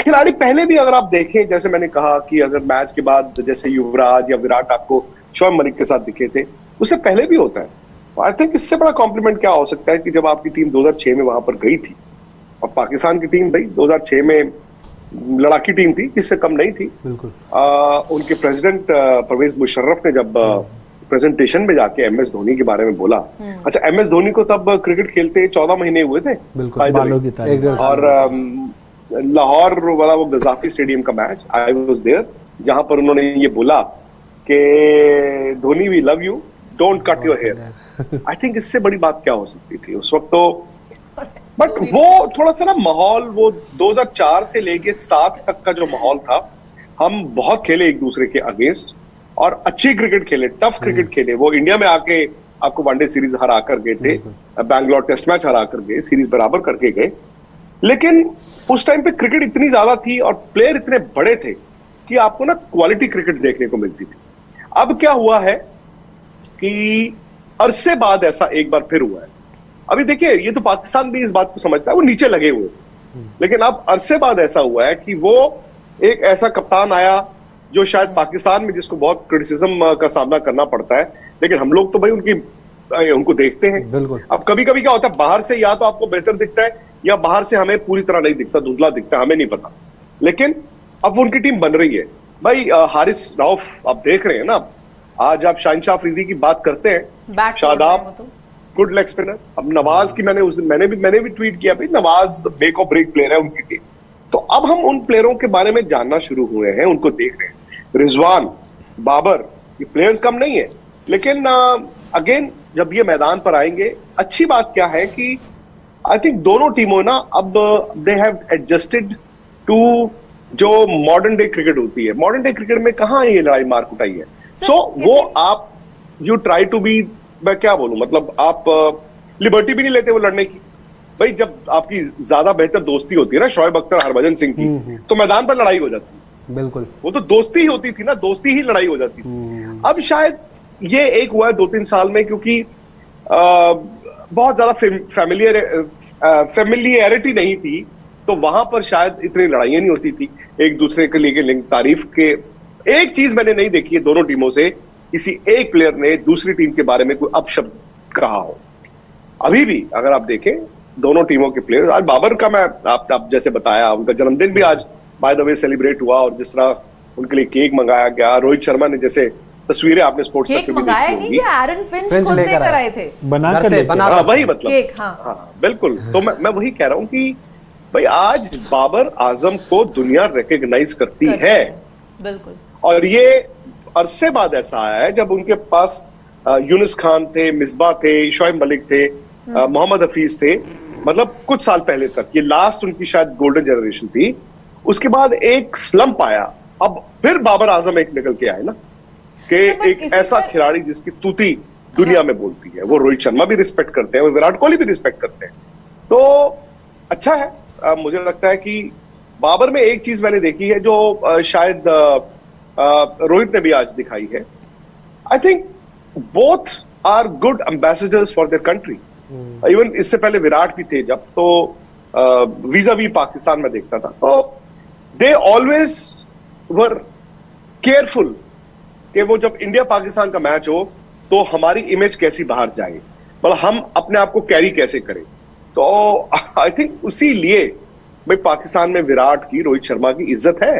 खिलाड़ी पहले भी अगर आप देखें, जैसे मैंने कहा कि अगर मैच के बाद जैसे युवराज या विराट आपको शोएब मलिक के साथ दिखे थे, उससे पहले भी होता है। आई थिंक इससे बड़ा कॉम्प्लीमेंट क्या हो सकता है कि जब आपकी टीम 2006 में वहां पर गई थी, और पाकिस्तान की टीम भाई 2006 में लड़ाकी टीम थी, जिससे कम नहीं थी। बिल्कुल। उनके प्रेसिडेंट परवेज मुशर्रफ ने जब प्रेजेंटेशन में जाके एमएस धोनी के बारे में बोला, अच्छा एमएस धोनी को तब क्रिकेट खेलते 14 महीने हुए थे, और लाहौर वाला वो गजाफी स्टेडियम का मैच, आई वाज देयर, जहां पर उन्होंने ये बोला कि Dhoni we love you, don't cut your hair. I think इससे बड़ी बात क्या हो सकती थी उस वक्त तो। बट वो थोड़ा सा ना माहौल, वो 2004 से लेके 7 तक का जो माहौल था, हम बहुत खेले एक दूसरे के अगेंस्ट और अच्छी क्रिकेट खेले, टफ क्रिकेट खेले। वो इंडिया में आके आपको वनडे सीरीज हरा कर गए थे, बैंगलोर टेस्ट मैच हरा कर गए, सीरीज बराबर करके गए। लेकिन उस टाइम पे क्रिकेट इतनी ज्यादा थी और प्लेयर इतने बड़े थे कि आपको ना क्वालिटी क्रिकेट देखने को मिलती थी। अब क्या हुआ है कि अरसे बाद ऐसा एक बार फिर हुआ है। अभी देखिए, ये तो पाकिस्तान भी इस बात को समझता है, वो नीचे लगे हुए, लेकिन अब अरसे बाद ऐसा हुआ है कि वो एक ऐसा कप्तान आया जो शायद पाकिस्तान में, जिसको बहुत क्रिटिसिज्म का सामना करना पड़ता है, लेकिन हम लोग तो भाई उनको देखते हैं। अब कभी कभी क्या होता है, बाहर से या तो आपको बेहतर दिखता है या बाहर से हमें पूरी तरह नहीं दिखता, धुंधला दिखता है, हमें नहीं पता। लेकिन अब उनकी टीम बन रही है भाई। हारिस रऊफ आप देख रहे हैं ना, आज आप शाहिनशाह अफरीदी की बात करते हैं, शादाब गुड लेग स्पिनर। अब नवाज की मैंने भी ट्वीट किया भाई, नवाज मेक और ब्रेक प्लेयर है उनकी टीम। तो अब हम उन प्लेयरों के बारे में जानना शुरू हुए हैं, उनको देख रहे हैं। रिजवान, बाबर, ये प्लेयर्स कम नहीं है, लेकिन अगेन जब ये मैदान पर आएंगे, अच्छी बात क्या है कि आई थिंक दोनों टीमों ना अब दे हैव एडजस्टेड टू जो मॉडर्न डे क्रिकेट होती है। मॉडर्न डे क्रिकेट में कहां ये लड़ाई मार कुटाई है। सो वो आप यू ट्राई टू बी, मैं क्या बोलूं, मतलब आप लिबर्टी भी नहीं लेते वो लड़ने की। भाई जब आपकी ज्यादा बेहतर दोस्ती होती है ना शोएब अख्तर हरभजन सिंह की, तो मैदान पर लड़ाई हो जाती है। बिल्कुल, वो तो दोस्ती ही होती थी ना, दोस्ती ही लड़ाई हो जाती थी। अब शायद ये एक हुआ है 2-3 साल में, क्योंकि बहुत ज्यादा फेमिलियरिटी नहीं थी, तो वहां पर शायद इतनी लड़ाइयां नहीं होती थी एक दूसरे के लिए लिंक तारीफ के। एक चीज मैंने नहीं देखी है दोनों टीमों से, किसी एक प्लेयर ने दूसरी टीम के बारे में कोई अपशब्द कहा हो। अभी भी अगर आप देखें दोनों टीमों के प्लेयर, आज बाबर का मैं आप जैसे बताया, उनका जन्मदिन भी आज बाय द वे सेलिब्रेट हुआ, और जिस तरह उनके लिए केक मंगाया गया, रोहित शर्मा ने जैसे तस्वीरें आपने स्पोर्ट्स केक मंगाया नहीं, ये एरन फिंच खुद लेकर आए थे, वही मतलब केक। हाँ बिल्कुल। तो मैं वही कह रहा हूं कि भाई आज बाबर आजम को दुनिया रिकॉग्नाइज करती है। बिल्कुल। और ये अरसे बाद ऐसा आया है जब उनके पास यूनुस खान थे, मिसबा थे, शोएब मलिक थे, मोहम्मद हफीज थे, मतलब कुछ साल पहले तक ये लास्ट उनकी शायद गोल्डन जनरेशन थी। उसके बाद एक स्लंप आया, अब फिर बाबर आजम एक निकल के आए ना, कि एक ऐसा खिलाड़ी जिसकी तूती दुनिया में बोलती है। वो रोहित शर्मा भी रिस्पेक्ट करते हैं, वो विराट कोहली भी रिस्पेक्ट करते हैं। तो अच्छा है, मुझे लगता है कि बाबर में एक चीज मैंने देखी है जो शायद रोहित ने भी आज दिखाई है। I think both are good ambassadors for their country. Even इससे पहले विराट भी थे जब, तो वीजा भी पाकिस्तान में देखता था, तो दे ऑलवेज वर केयरफुल कि वो जब इंडिया पाकिस्तान का मैच हो तो हमारी इमेज कैसी बाहर जाए, मतलब हम अपने आप को कैरी कैसे करें। तो आई थिंक उसी लिए भाई पाकिस्तान में विराट की, रोहित शर्मा की इज्जत है,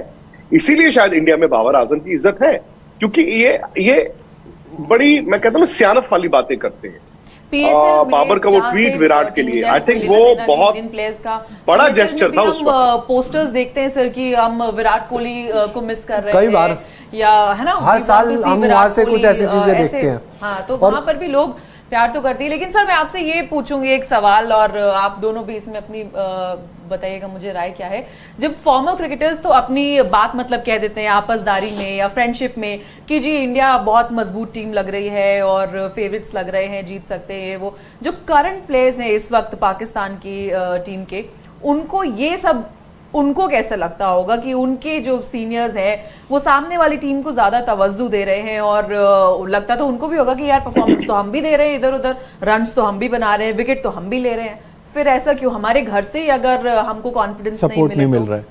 इसीलिए शायद इंडिया में बाबर आजम की इज्जत है, क्योंकि ये बड़ी, मैं कहता हूँ सियानत वाली बातें करते हैं। बाबर का वो ट्वीट विराट के लिए, आई थिंक वो बहुत बड़ा जेस्चर था उस वक्त। पोस्टर्स देखते हैं सर कि हम विराट कोहली को मिस कर रहे हैं कई बार, या है ना, हर साल हम वहां से कुछ ऐसी चीजें देखते हैं। हाँ, तो वहां पर भी लोग प्यार तो करते हैं। लेकिन सर मैं आपसे ये पूछूंगी एक सवाल, और आप दोनों भी इसमें अपनी बताइएगा मुझे राय क्या है। जब फॉर्मर क्रिकेटर्स तो अपनी बात मतलब कह देते हैं आपसदारी में या फ्रेंडशिप में कि जी इंडिया बहुत मजबूत टीम लग रही है और फेवरेट्स लग रहे हैं, जीत सकते हैं, वो जो करंट प्लेयर्स हैं इस वक्त पाकिस्तान की टीम के, उनको ये सब, उनको कैसा लगता होगा कि उनके जो सीनियर्स है वो सामने वाली टीम को ज्यादा तवज्जो दे रहे हैं, और लगता तो उनको भी होगा कि यार परफॉर्मेंस तो हम भी दे रहे हैं, इधर उधर रन्स तो हम भी बना रहे हैं, विकेट तो हम भी ले रहे हैं, फिर ऐसा क्यों? हमारे घर से अगर हमको कॉन्फिडेंस नहीं मिल रहा है।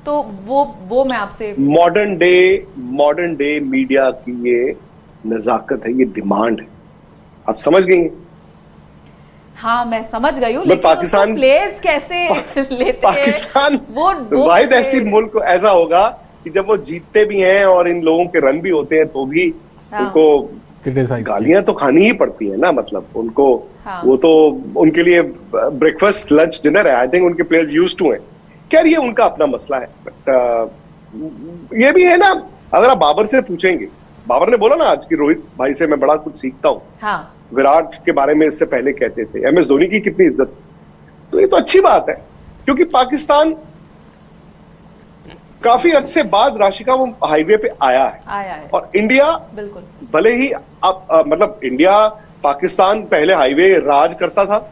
तो वो मैं आपसे मॉडर्न डे मीडिया की ये नजाकत है, ये डिमांड है, आप समझ गई हैं? हाँ मैं समझ गई हूँ, लेकिन पाकिस्तान प्लेयर्स कैसे लेते पाकिस्तान हैं वो वाहिद ऐसी मुल्क ऐसा होगा कि जब वो जीतते भी हैं और इन लोगों के रन भी होते हैं तो भी उनको गालियां तो खानी ही पड़ती है ना, मतलब उनको वो तो उनके लिए ब्रेकफास्ट लंच डिनर है। आई थिंक उनके प्लेयर्स यूज्ड टू हैं। खैर ये उनका अपना मसला है, बट ये भी है ना, अगर आप बाबर से पूछेंगे, बाबर ने बोला ना आज की रोहित भाई से मैं बड़ा कुछ सीखता हूँ। हाँ। विराट के बारे में इससे पहले कहते थे, MS धोनी की कितनी इज्जत, तो ये तो अच्छी बात है क्योंकि पाकिस्तान काफी अरसे बाद राशिका वो हाईवे पे आया है। और इंडिया बिल्कुल भले ही मतलब इंडिया पाकिस्तान पहले हाईवे राज करता था,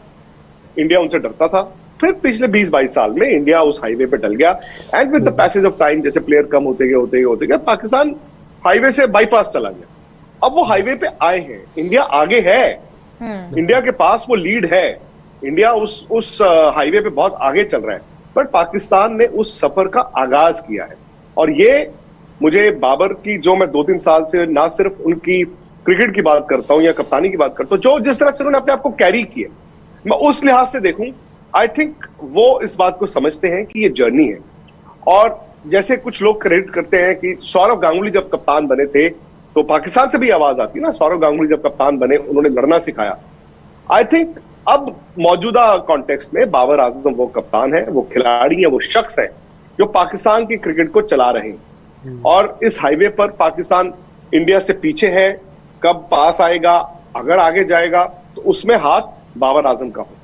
इंडिया उनसे डरता था, फिर पिछले 20-22 साल में इंडिया उस हाईवे पे डल गया and with the passage of time जैसे प्लेयर कम होते गए पाकिस्तान हाईवे से बाईपास चला गया। अब वो हाईवे पे आए हैं, इंडिया आगे है, इंडिया के पास वो लीड है, इंडिया उस हाईवे पे बहुत आगे चल रहा है, बट पाकिस्तान ने उस सफर का आगाज किया है। और ये मुझे बाबर की, जो मैं 2-3 साल से ना सिर्फ उनकी क्रिकेट की बात करता हूं या कप्तानी की बात करता हूं, जो जिस तरह से उन्होंने अपने आप को कैरी किया, मैं उस लिहाज से देखूं, आई थिंक वो इस बात को समझते हैं कि ये जर्नी है। और जैसे कुछ लोग क्रेडिट करते हैं कि सौरव गांगुली जब कप्तान बने थे तो पाकिस्तान से भी आवाज आती है ना, सौरव गांगुली जब कप्तान बने उन्होंने लड़ना सिखाया। आई थिंक अब मौजूदा कॉन्टेक्स्ट में बाबर आजम वो कप्तान है, वो खिलाड़ी है, वो शख्स है जो पाकिस्तान की क्रिकेट को चला रहे हैं। और इस हाईवे पर पाकिस्तान इंडिया से पीछे है, कब पास आएगा, अगर आगे जाएगा तो उसमें हाथ बाबर आजम का हो।